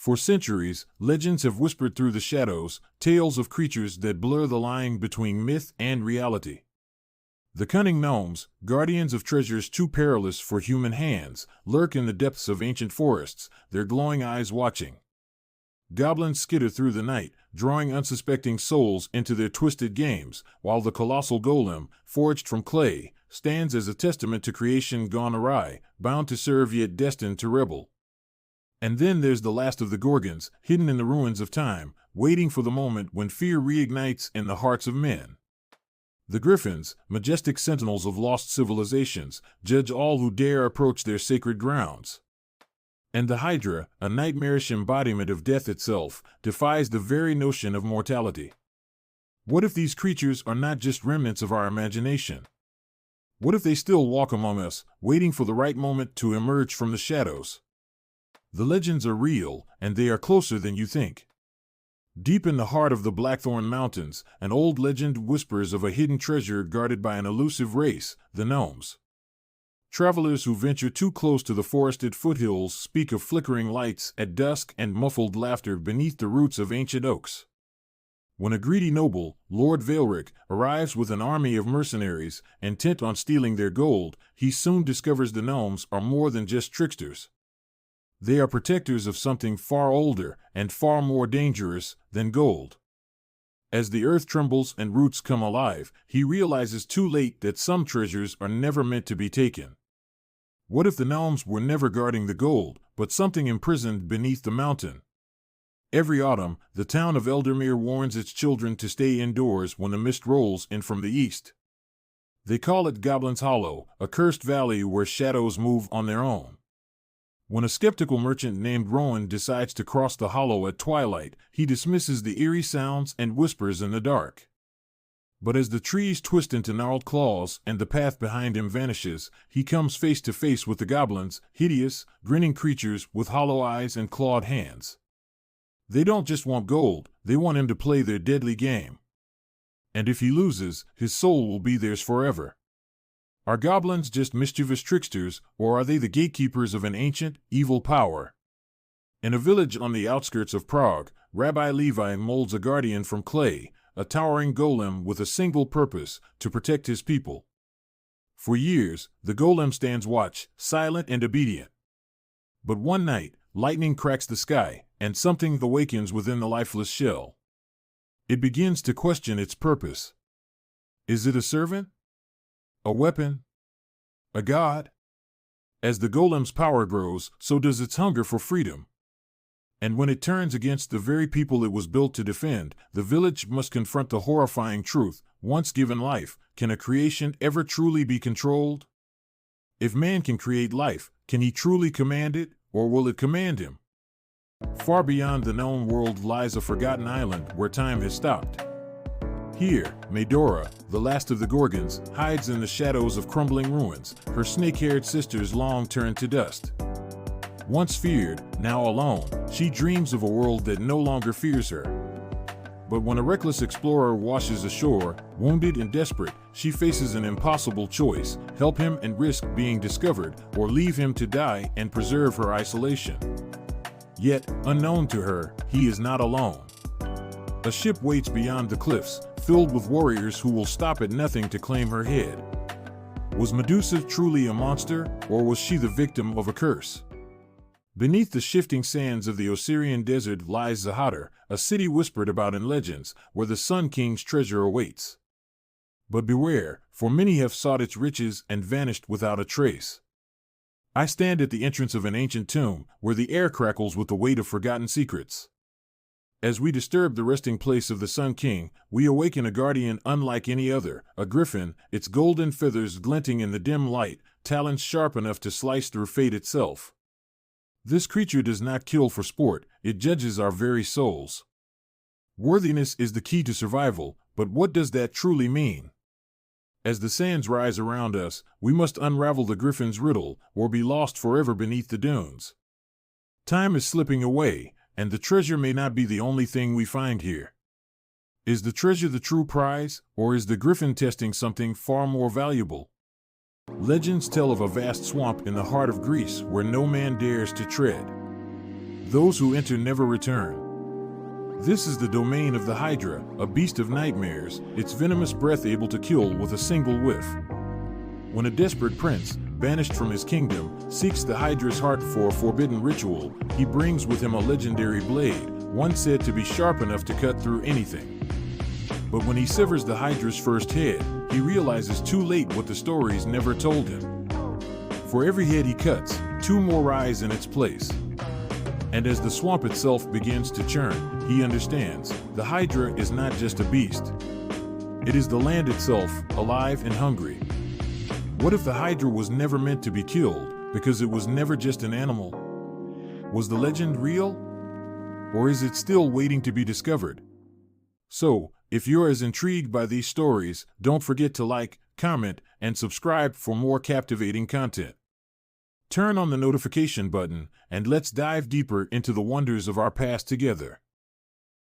For centuries, legends have whispered through the shadows, tales of creatures that blur the line between myth and reality. The cunning gnomes, guardians of treasures too perilous for human hands, lurk in the depths of ancient forests, their glowing eyes watching. Goblins skitter through the night, drawing unsuspecting souls into their twisted games, while the colossal golem, forged from clay, stands as a testament to creation gone awry, bound to serve yet destined to rebel. And then there's the last of the Gorgons, hidden in the ruins of time, waiting for the moment when fear reignites in the hearts of men. The Griffins, majestic sentinels of lost civilizations, judge all who dare approach their sacred grounds. And the Hydra, a nightmarish embodiment of death itself, defies the very notion of mortality. What if these creatures are not just remnants of our imagination? What if they still walk among us, waiting for the right moment to emerge from the shadows? The legends are real, and they are closer than you think. Deep in the heart of the Blackthorn Mountains, an old legend whispers of a hidden treasure guarded by an elusive race, the Gnomes. Travelers who venture too close to the forested foothills speak of flickering lights at dusk and muffled laughter beneath the roots of ancient oaks. When a greedy noble, Lord Vaelric, arrives with an army of mercenaries, intent on stealing their gold, he soon discovers the gnomes are more than just tricksters. They are protectors of something far older and far more dangerous than gold. As the earth trembles and roots come alive, he realizes too late that some treasures are never meant to be taken. What if the gnomes were never guarding the gold, but something imprisoned beneath the mountain? Every autumn, the town of Eldermere warns its children to stay indoors when the mist rolls in from the east. They call it Goblin's Hollow, a cursed valley where shadows move on their own. When a skeptical merchant named Rowan decides to cross the hollow at twilight, he dismisses the eerie sounds and whispers in the dark. But as the trees twist into gnarled claws and the path behind him vanishes, he comes face to face with the goblins, hideous, grinning creatures with hollow eyes and clawed hands. They don't just want gold, they want him to play their deadly game. And if he loses, his soul will be theirs forever. Are goblins just mischievous tricksters, or are they the gatekeepers of an ancient, evil power? In a village on the outskirts of Prague, Rabbi Levi molds a guardian from clay, a towering golem with a single purpose, to protect his people. For years, the golem stands watch, silent and obedient. But one night, lightning cracks the sky, and something awakens within the lifeless shell. It begins to question its purpose. Is it a servant? A weapon? A god? As the golem's power grows, so does its hunger for freedom. And when it turns against the very people it was built to defend, the village must confront the horrifying truth: once given life, can a creation ever truly be controlled? If man can create life, can he truly command it, or will it command him? Far beyond the known world lies a forgotten island where time has stopped. Here, Medora, the last of the Gorgons, hides in the shadows of crumbling ruins, her snake-haired sisters long turned to dust. Once feared, now alone, she dreams of a world that no longer fears her. But when a reckless explorer washes ashore, wounded and desperate, she faces an impossible choice: help him and risk being discovered, or leave him to die and preserve her isolation. Yet, unknown to her, he is not alone. A ship waits beyond the cliffs, filled with warriors who will stop at nothing to claim her head. Was Medusa truly a monster, or was she the victim of a curse? Beneath the shifting sands of the Osirian desert lies Zahadar, a city whispered about in legends, where the Sun King's treasure awaits. But beware, for many have sought its riches and vanished without a trace. I stand at the entrance of an ancient tomb, where the air crackles with the weight of forgotten secrets. As we disturb the resting place of the Sun King, we awaken a guardian unlike any other, a griffin, its golden feathers glinting in the dim light, talons sharp enough to slice through fate itself. This creature does not kill for sport, it judges our very souls. Worthiness is the key to survival, but what does that truly mean? As the sands rise around us, we must unravel the griffin's riddle, or be lost forever beneath the dunes. Time is slipping away, and the treasure may not be the only thing we find here. Is the treasure the true prize, or is the griffin testing something far more valuable? Legends tell of a vast swamp in the heart of Greece where no man dares to tread. Those who enter never return. This is the domain of the Hydra, a beast of nightmares, its venomous breath able to kill with a single whiff. When a desperate prince, banished from his kingdom, seeks the Hydra's heart for a forbidden ritual, he brings with him a legendary blade, one said to be sharp enough to cut through anything. But when he severs the Hydra's first head, he realizes too late what the stories never told him. For every head he cuts, two more rise in its place. And as the swamp itself begins to churn, he understands, the Hydra is not just a beast. It is the land itself, alive and hungry. What if the Hydra was never meant to be killed, because it was never just an animal? Was the legend real? Or is it still waiting to be discovered? So, if you're as intrigued by these stories, don't forget to like, comment, and subscribe for more captivating content. Turn on the notification button, and let's dive deeper into the wonders of our past together.